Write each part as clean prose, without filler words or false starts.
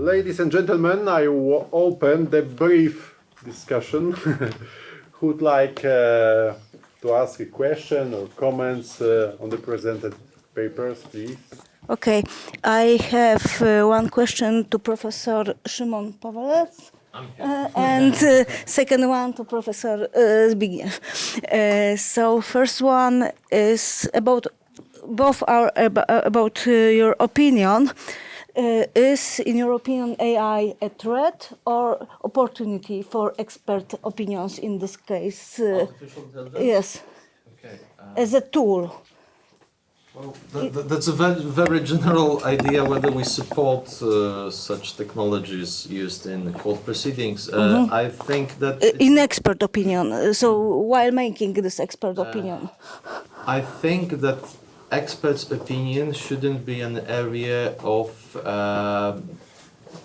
Ladies and gentlemen, I open the brief discussion. Who would like to ask a question or comments on the presented papers, please? Okay, I have one question to Professor Szymon Pawelec. And second one to Professor Zbigniew. So first one is about about your opinion. Is, in your opinion, AI a threat or opportunity for expert opinions in this case? Artificial intelligence? Yes. Okay. As a tool. Well, that's a very general idea whether we support such technologies used in court proceedings. I think that... In expert opinion, so while making this expert opinion. I think that experts' opinion shouldn't be an area of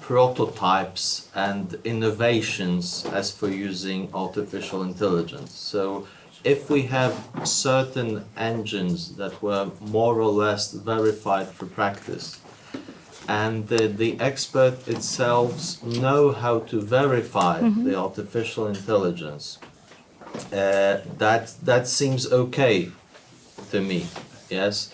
prototypes and innovations as for using artificial intelligence. So if we have certain engines that were more or less verified for practice, and the expert itself know how to verify the artificial intelligence, that seems okay to me. Yes,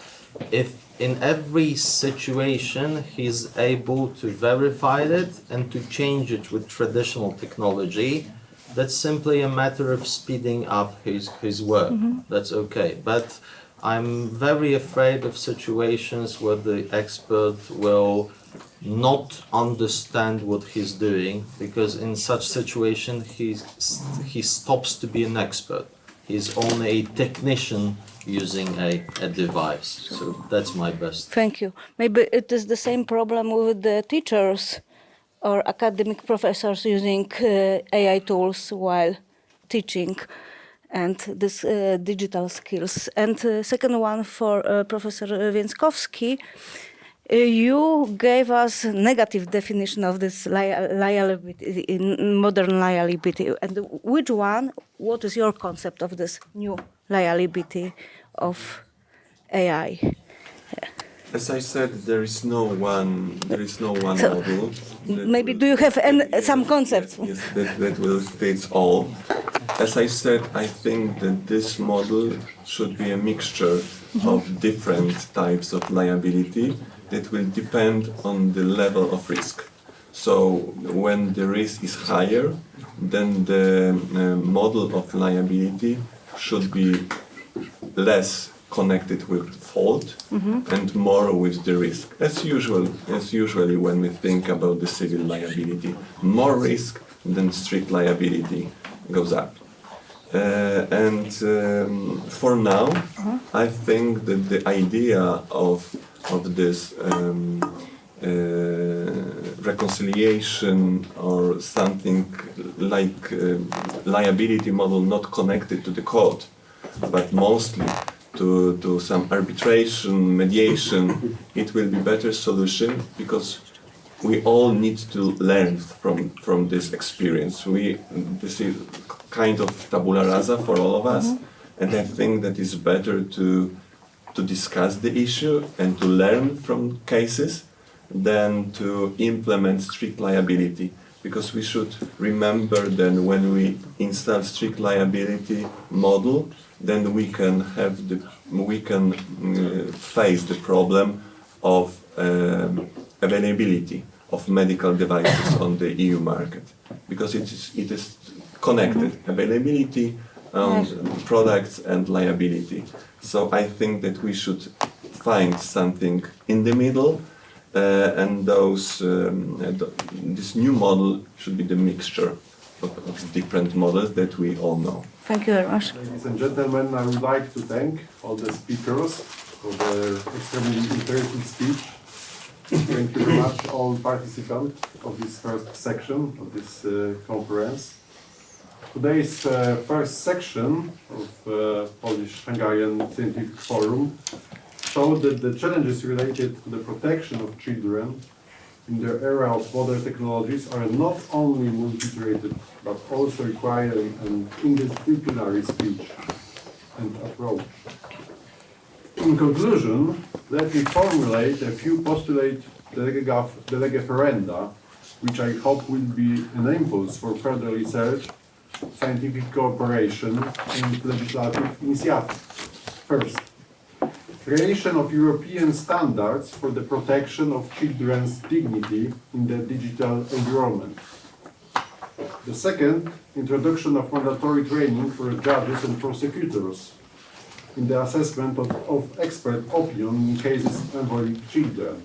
if in every situation he's able to verify it and to change it with traditional technology, that's simply a matter of speeding up his work. That's okay. But I'm very afraid of situations where the expert will not understand what he's doing, because in such situation he stops to be an expert. He's only a technician using a device. So that's my best. Thank you. Maybe it is the same problem with the teachers or academic professors using AI tools while teaching and this digital skills. And second one for Professor Więckowski. You gave us negative definition of this liability, in modern liability. And which one, what is your concept of this new liability of AI? As I said, there is no one model. Maybe do you have some concepts? Yes, that will fit all. As I said, I think that this model should be a mixture of different types of liability that will depend on the level of risk. So when the risk is higher, then the model of liability should be less connected with fault and more with the risk. As usually when we think about the civil liability, more risk than strict liability goes up. For now, I think that the idea of this reconciliation or something like liability model not connected to the court, but mostly to some arbitration, mediation, it will be better solution, because we all need to learn from this experience. This is kind of tabula rasa for all of us, and I think that it's better to discuss the issue and to learn from cases than to implement strict liability. Because we should remember that when we install strict liability model, then we can face the problem of availability of medical devices on the EU market, because it is connected, availability on products and liability. So I think that we should find something in the middle, and this new model should be the mixture of different models that we all know. Thank you very much. Ladies and gentlemen, I would like to thank all the speakers for their extremely interesting speech. Thank you very much, all participants of this first section of this conference. Today's first section of Polish-Hungarian Scientific Forum showed that the challenges related to the protection of children in the era of modern technologies are not only multi-iterated, but also requiring an interdisciplinary speech and approach. In conclusion, let me formulate a few postulates de lege ferenda which I hope will be an impulse for further research, scientific cooperation, and legislative initiative. First, creation of European standards for the protection of children's dignity in the digital environment. The second, introduction of mandatory training for judges and prosecutors in the assessment of expert opinion in cases involving children.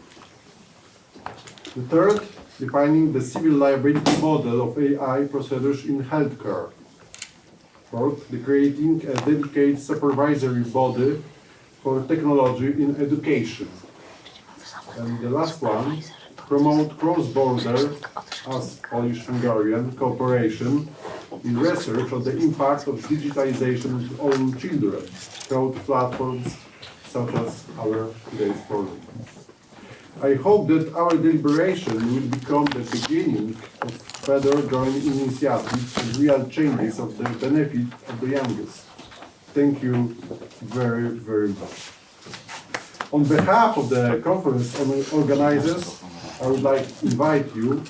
The third, defining the civil liability model of AI procedures in healthcare. Fourth, the creating a dedicated supervisory body for technology in education. And the last one, promote cross-border as Polish-Hungarian cooperation in research on the impact of digitalization on children through platforms such as our today's forum. I hope that our deliberation will become the beginning of further joint initiatives and real changes of the benefit of the youngest. Thank you very, very much. On behalf of the conference organizers, I would like to invite you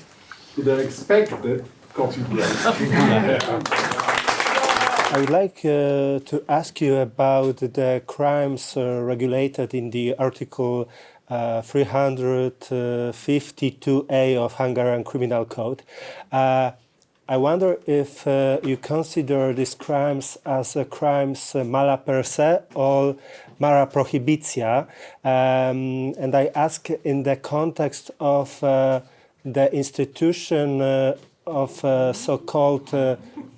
to the expected coffee break. I would like to ask you about the crimes regulated in the Article 352A of Hungarian Criminal Code. I wonder if you consider these crimes as crimes mala per se or mala prohibitia, and I ask in the context of the institution of so-called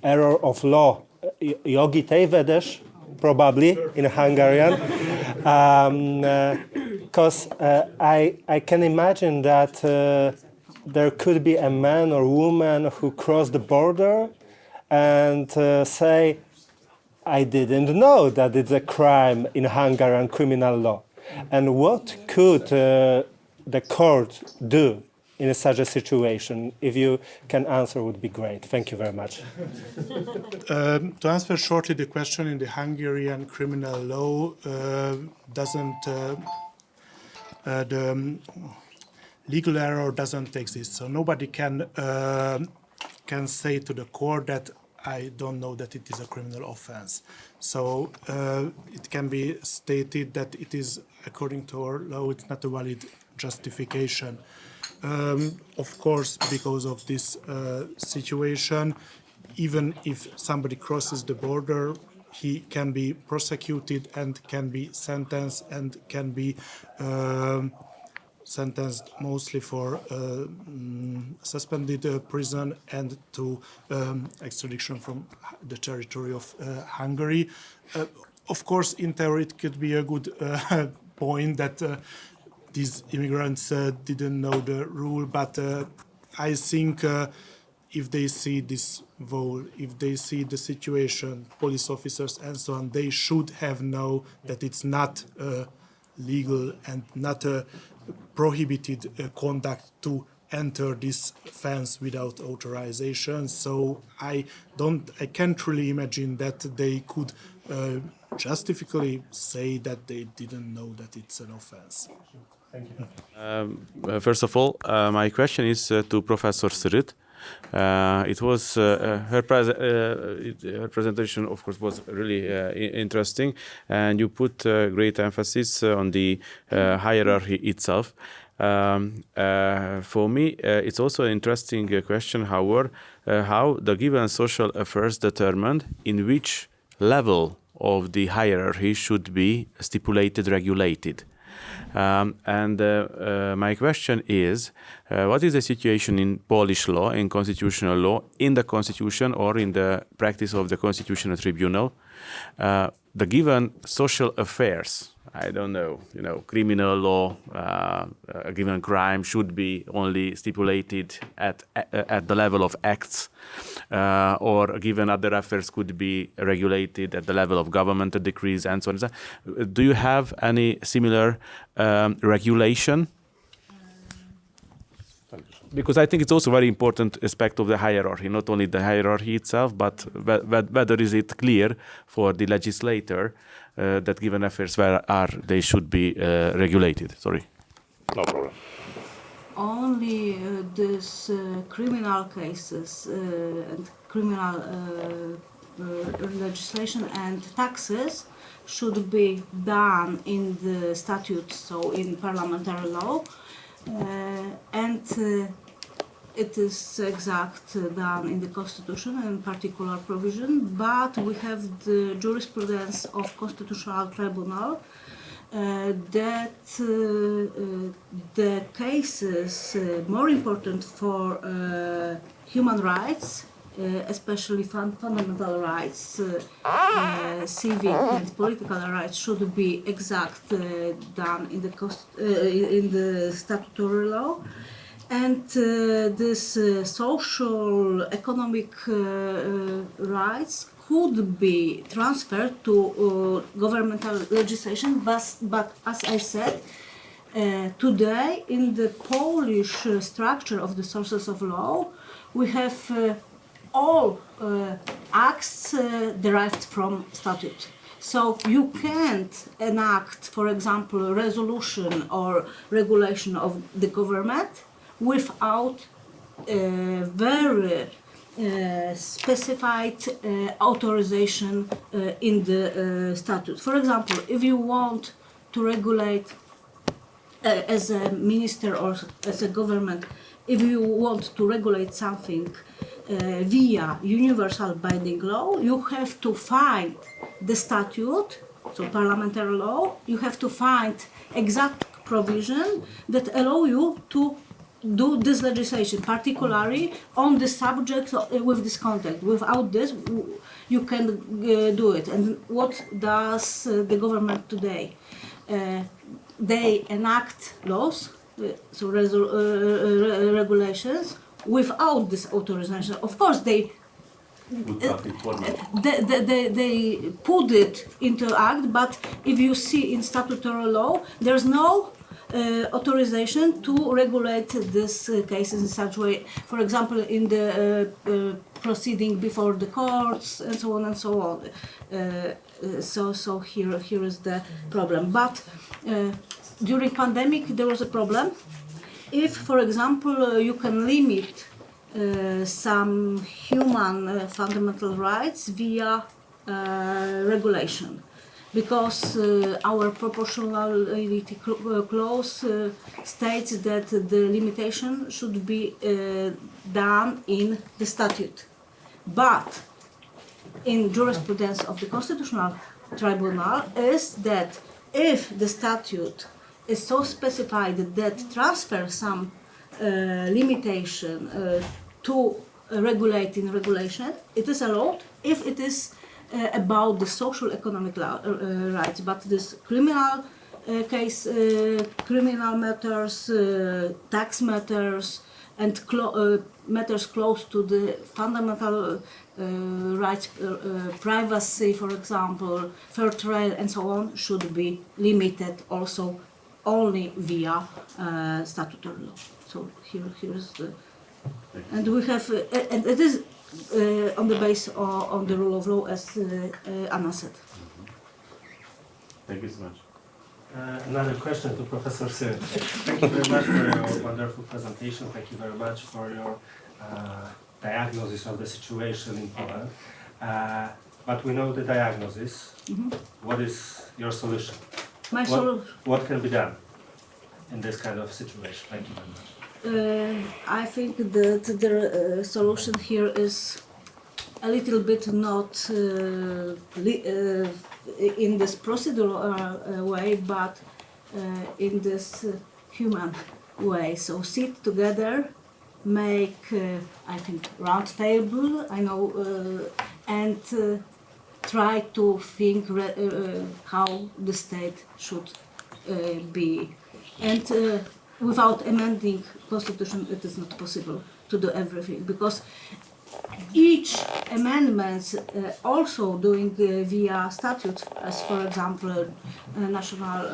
error of law, jogi tévedés, probably in Hungarian, because I can imagine that there could be a man or woman who cross the border and say, I didn't know that it's a crime in Hungarian criminal law. And what could the court do in such a situation? If you can answer, would be great. Thank you very much. To answer shortly the question, in the Hungarian criminal law, the legal error doesn't exist. So nobody can say to the court that I don't know that it is a criminal offense. So it can be stated that it is, according to our law, it's not a valid justification. Of course, because of this situation, even if somebody crosses the border, he can be prosecuted and can be sentenced and can be sentenced mostly for suspended prison and to extradition from the territory of Hungary. Of course, in theory, it could be a good point that these immigrants didn't know the rule, but I think if they see this role, if they see the situation, police officers and so on, they should have known that it's not legal and not a prohibited conduct to enter this fence without authorization. So I can't really imagine that they could justifiably say that they didn't know that it's an offense. Thank you. First of all, my question is to Professor Syryt. It was her presentation, of course, was really interesting, and you put great emphasis on the hierarchy itself. For me, it's also an interesting question, however, how the given social affairs determined in which level of the hierarchy should be stipulated, regulated. My question is, what is the situation in Polish law, in constitutional law, in the constitution or in the practice of the Constitutional Tribunal? The given social affairs, I don't know, criminal law, a given crime should be only stipulated at the level of acts, or given other affairs could be regulated at the level of governmental decrees and so on. Do you have any similar regulation? Because I think it's also a very important aspect of the hierarchy, not only the hierarchy itself, but whether is it clear for the legislator that given affairs where they should be regulated. Sorry. No problem. only these criminal cases and criminal legislation and taxes should be done in the statutes, so in parliamentary law, and it is done in the constitution in particular provision, but we have the jurisprudence of Constitutional Tribunal that the cases more important for human rights, especially fundamental rights, civic and political rights, should be done in the statutory law, and this social economic rights could be transferred to governmental legislation, but as I said, today in the Polish structure of the sources of law, we have all acts derived from statute. So you can't enact, for example, a resolution or regulation of the government without very specified authorization in the statute. For example, if you want to regulate as a minister or as a government, if you want to regulate something via universal binding law, you have to find the statute, so parliamentary law, you have to find exact provision that allow you to do this legislation, particularly on the subject with this content. Without this, you can do it. And what does the government today? They enact laws, so regulations, without this authorization. Of course, they put it into act, but if you see in statutory law, there's no authorization to regulate these cases in such way. For example, in the proceeding before the courts and so on and so on. So here is the problem. But during pandemic, there was a problem. If, for example, you can limit some human fundamental rights via regulation, because our proportionality clause states that the limitation should be done in the statute. But in jurisprudence of the Constitutional Tribunal is that if the statute is so specified that transfers some limitation to regulating regulation, it is allowed if it is about the social economic rights. But this criminal case, criminal matters, tax matters, and matters close to the fundamental rights, privacy, for example, fair trade, and so on, should be limited also only via statutory law. So here is the, and we have, and it is on the base on the rule of law, as Anna said. Thank you so much. Another question to Professor Syn. Thank you very much for your wonderful presentation. Thank you very much for your diagnosis of the situation in Poland. But we know the diagnosis. Mm-hmm. What is your solution? My solution. What can be done in this kind of situation? Thank you very much. I think that the solution here is a little bit not in this procedural way, but in this human way. So sit together, make, I think, round table, I know, and try to think how the state should be. And without amending constitution, it is not possible to do everything, because each amendment also doing via statute, as for example National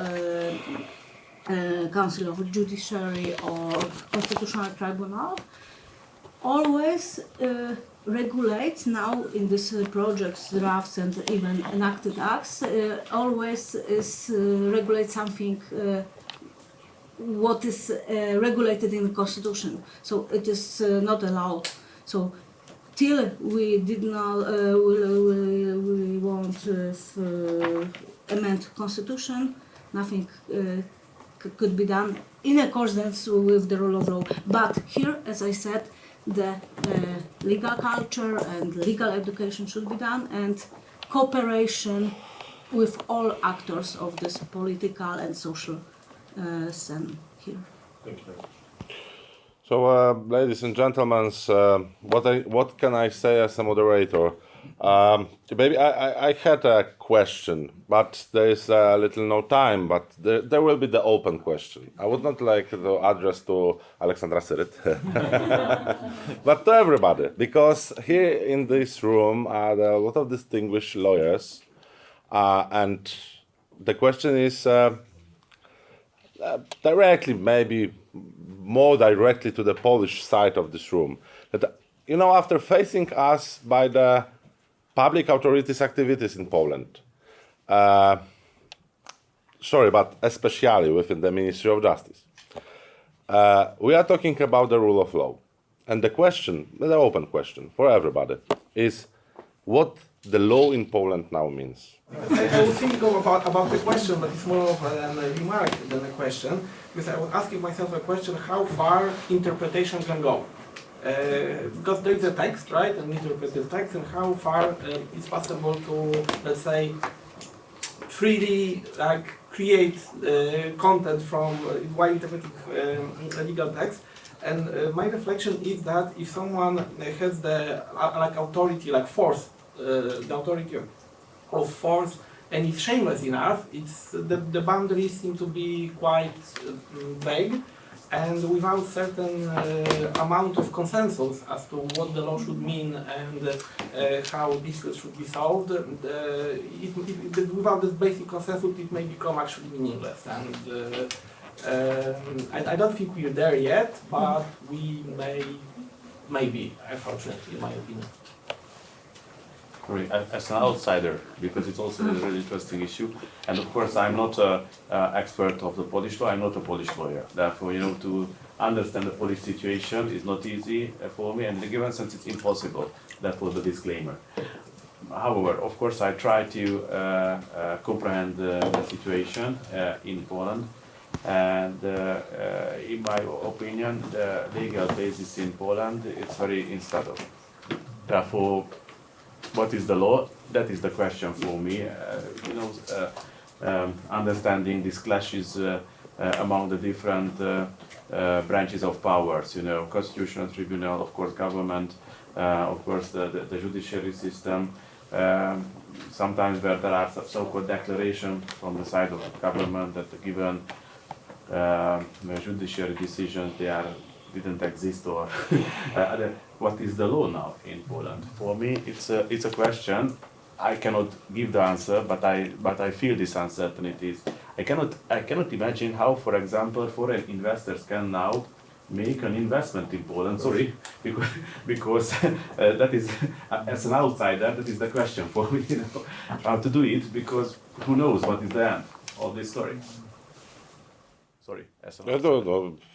Council of Judiciary or Constitutional Tribunal, always regulates now in this projects, drafts, and even enacted acts, always is regulate something what is regulated in the constitution. So it is not allowed. So till we did not, we won't amend constitution, nothing could be done in accordance with the rule of law. But here, as I said, the legal culture and legal education should be done, and cooperation with all actors of this political and social scene here. Thank you. So, ladies and gentlemen, what can I say as a moderator? Maybe I had a question, but there is little no time. But there will be the open question. I would not like to address to Alexandra Syryt, but to everybody, because here in this room are a lot of distinguished lawyers, and the question is directly, maybe more directly to the Polish side of this room. That, you know, after facing us by the public authorities' activities in Poland, sorry, but especially within the Ministry of Justice, we are talking about the rule of law. And the question, the open question for everybody, is what the law in Poland now means. I was thinking about the question, but it's more of a remark than a question, because I was asking myself a question: how far interpretation can go? Because there is a text, right, an interpreted text, and how far it's possible to, let's say, freely create content from while interpreting a legal text. And my reflection is that if someone has the authority, force, the authority of force, and is shameless enough, it's the boundaries seem to be quite vague, and without certain amount of consensus as to what the law should mean and how disputes should be solved, without this basic consensus, it may become actually meaningless. And I don't think we're there yet, but we may be, unfortunately, in my opinion. Sorry, as an outsider, because it's also a really interesting issue, and of course I'm not an expert of the Polish law. I'm not a Polish lawyer. Therefore, to understand the Polish situation is not easy for me, and in the given sense it's impossible. Therefore, the disclaimer. However, of course, I try to comprehend the situation in Poland, and in my opinion, the legal basis in Poland is very unsettled. Therefore, what is the law? That is the question for me. Understanding these clashes among the different branches of powers. Constitutional tribunal, of course, government, of course, the judiciary system. Sometimes where there are so-called declarations from the side of the government that the given judiciary decisions didn't exist, or what is the law now in Poland? For me, it's a question. I cannot give the answer, but I feel this uncertainty. I cannot imagine how, for example, foreign investors can now make an investment in Poland. Sorry, because that is, as an outsider, that is the question for me. How to do it? Because who knows what is the end of this story? Sorry.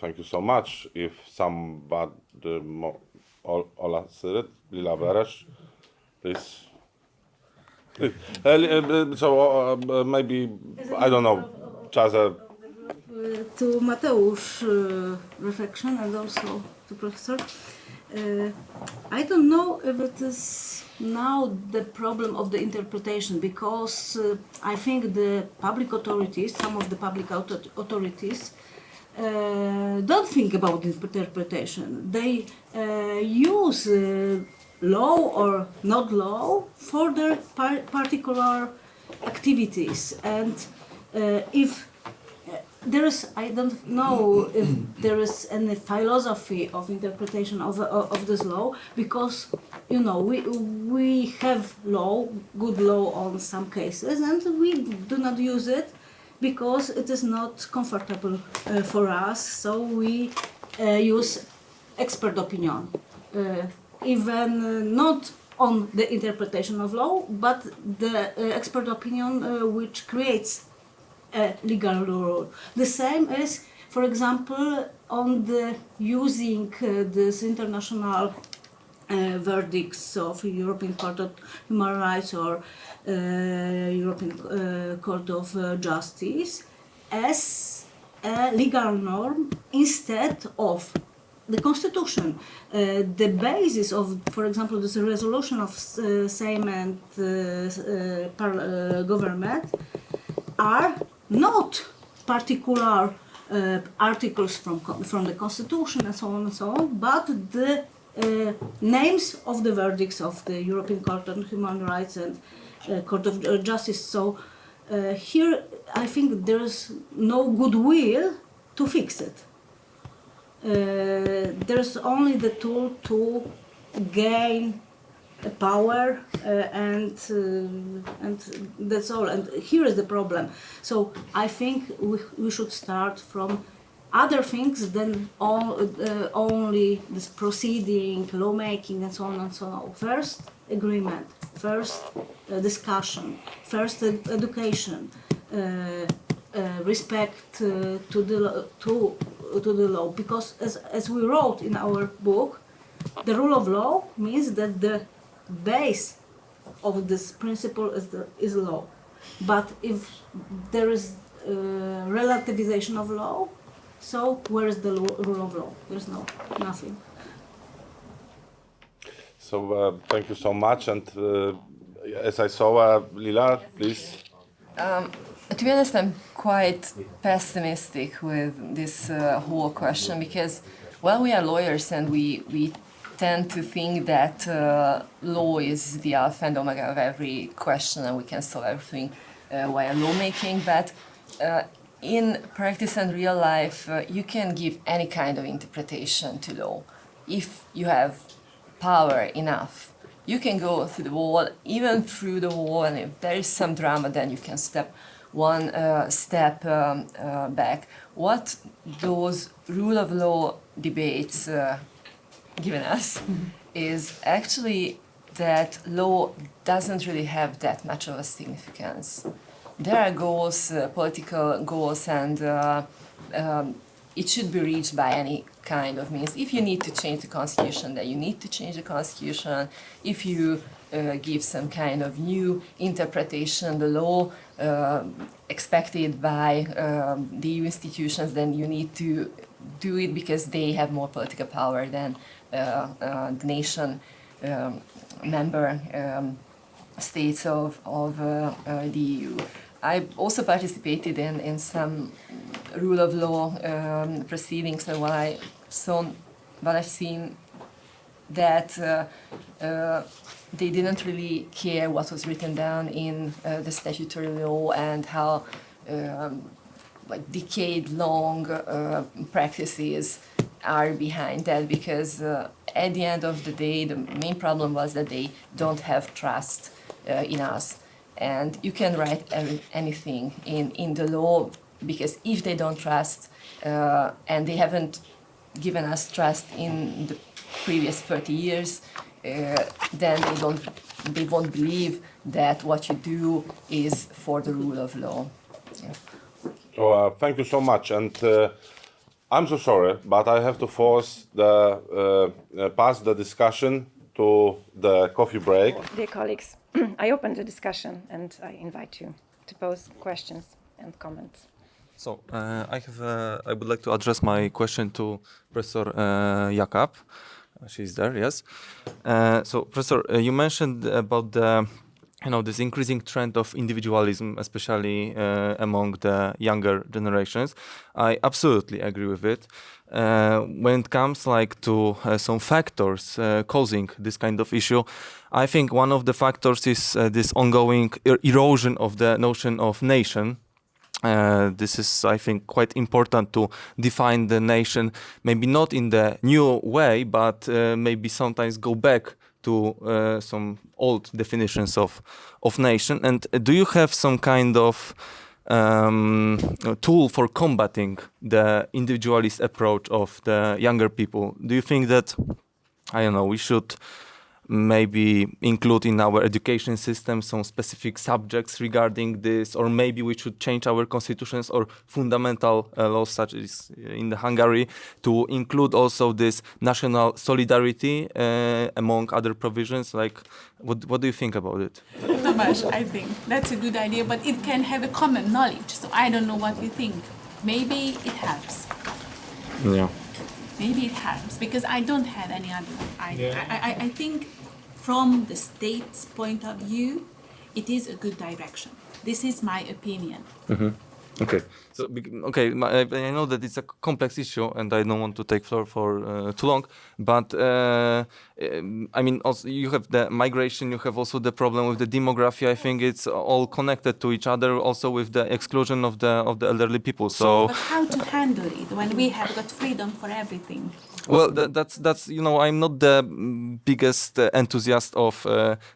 Thank you so much. If somebody, Ola Syryt, Lila Beresh, please. So maybe, I don't know, just to Mateusz reflection, and also to Professor. I don't know if it is now the problem of the interpretation, because I think the public authorities, some of the public authorities, don't think about interpretation. They use law or not law for their particular activities, and if there is, I don't know if there is any philosophy of interpretation of this law, because we have law, good law on some cases, and we do not use it because it is not comfortable for us. So we use expert opinion, even not on the interpretation of law, but the expert opinion which creates a legal rule. The same is For example, on the using this international verdicts of European Court of Human Rights or European Court of Justice as a legal norm instead of the Constitution. The basis of, for example, this resolution of Sejm and government are not particular articles from the Constitution and so on, but the names of the verdicts of the European Court of Human Rights and Court of Justice. So here I think there is no goodwill to fix it. There's only the tool to gain power and that's all. And here is the problem. So I think we should start from other things than only this proceeding, lawmaking, and so on and so on. First, agreement. First, discussion. First, education. Respect to the law. Because as we wrote in our book, the rule of law means that the base of this principle is law. But if there is relativization of law, so where is the rule of law? There's nothing. So thank you so much. And as I saw, Lila, please. To be honest, I'm quite pessimistic with this whole question because, well, we are lawyers and we tend to think that law is the alpha and omega of every question and we can solve everything via lawmaking. But in practice and real life, you can give any kind of interpretation to law. If you have power enough, you can go through the wall, even through the wall, and if there is some drama, then you can step one step back. What those rule of law debates given us is actually that law doesn't really have that much of a significance. There are goals, political goals, and it should be reached by any kind of means. If you need to change the constitution, then you need to change the constitution. If you give some kind of new interpretation, the law expected by the EU institutions, then you need to do it because they have more political power than the nation member states of the EU. I also participated in some rule of law proceedings, and what I've seen that they didn't really care what was written down in the statutory law and how like decade-long practices are behind that, because at the end of the day, the main problem was that they don't have trust in us. And you can write anything in the law, because if they don't trust and they haven't given us trust in the previous 30 years, then they won't believe that what you do is for the rule of law. Yeah. So thank you so much. And I'm so sorry, but I have to force pass the discussion to the coffee break. Dear colleagues, I open the discussion and I invite you to pose questions and comments. So I would like to address my question to Professor Jakab. She's there, yes. So, Professor, you mentioned about this increasing trend of individualism, especially among the younger generations. I absolutely agree with it. When it comes to some factors causing this kind of issue, I think one of the factors is this ongoing erosion of the notion of nation. This is, I think, quite important to define the nation, maybe not in the new way, but maybe sometimes go back to some old definitions of nation. And do you have some kind of tool for combating the individualist approach of the younger people? Do you think that, I don't know, we should maybe include in our education system some specific subjects regarding this, or maybe we should change our constitutions or fundamental laws such as in the Hungary to include also this national solidarity among other provisions. Like, what do you think about it? Tamás, I think that's a good idea, but it can have a common knowledge. So I don't know what you think. Maybe it helps. Yeah. Maybe it helps because I don't have any other idea. I think from the state's point of view, it is a good direction. This is my opinion. Mm-hmm. Okay. So, I know that it's a complex issue, and I don't want to take floor for too long. But I mean, also you have the migration, you have also the problem with the demography. I think it's all connected to each other. Also with the exclusion of the elderly people. So, but how to handle it when we have got freedom for everything? Well, that's you know, I'm not the biggest enthusiast of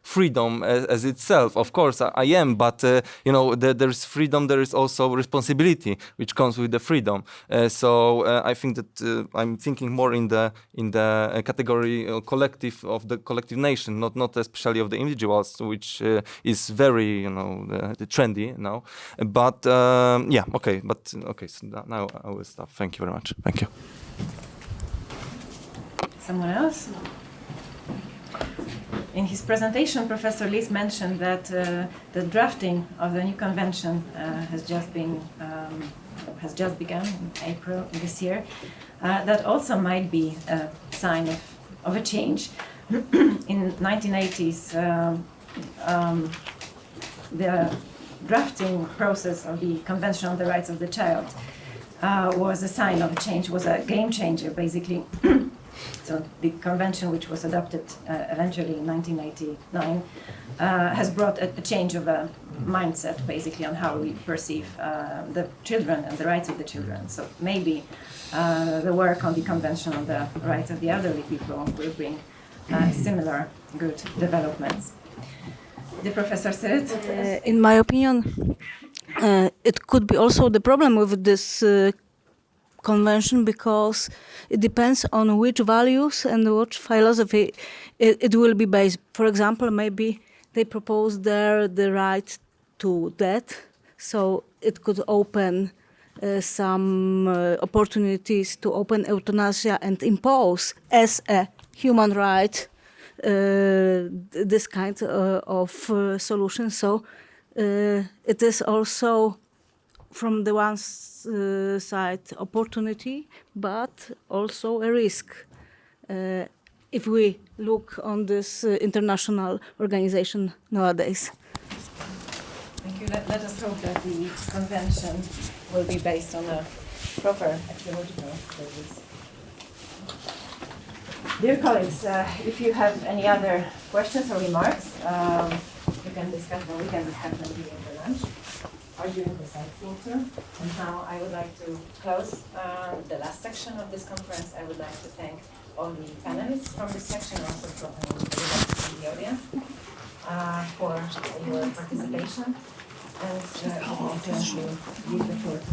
freedom as itself. Of course, I am, but you know, there's freedom. There is also responsibility, which comes with the freedom. So I think that I'm thinking more in the category collective of the collective nation, not especially of the individuals, which is very, you know, the trendy now. But yeah, okay. But okay, so now I will stop. Thank you very much. Thank you. Someone else? In his presentation, Professor Lis mentioned that the drafting of the new convention has just begun in April this year. That also might be a sign of a change. In 1980s, the drafting process of the Convention on the Rights of the Child was a sign of a change, was a game changer, basically. So the convention, which was adopted eventually in 1989, has brought a change of a mindset, basically, on how we perceive the children and the rights of the children. So maybe the work on the Convention on the Rights of the Elderly People will bring similar good developments. The professor said, in my opinion, it could be also the problem with this convention, because it depends on which values and which philosophy it will be based. For example, maybe they propose there the right to death, so it could open some opportunities to open euthanasia and impose as a human right this kind of solution. So it is also from the one side opportunity, but also a risk if we look on this international organization nowadays. thank you. Let us hope that the convention will be based on a proper ecological basis. Dear colleagues, if you have any other questions or remarks, you can discuss them. We can discuss them during the lunch or during the sightseeing tour. And now I would like to close the last section of this conference. I would like to thank all the panelists from this section, also from the audience, for your participation. And I want to give the floor to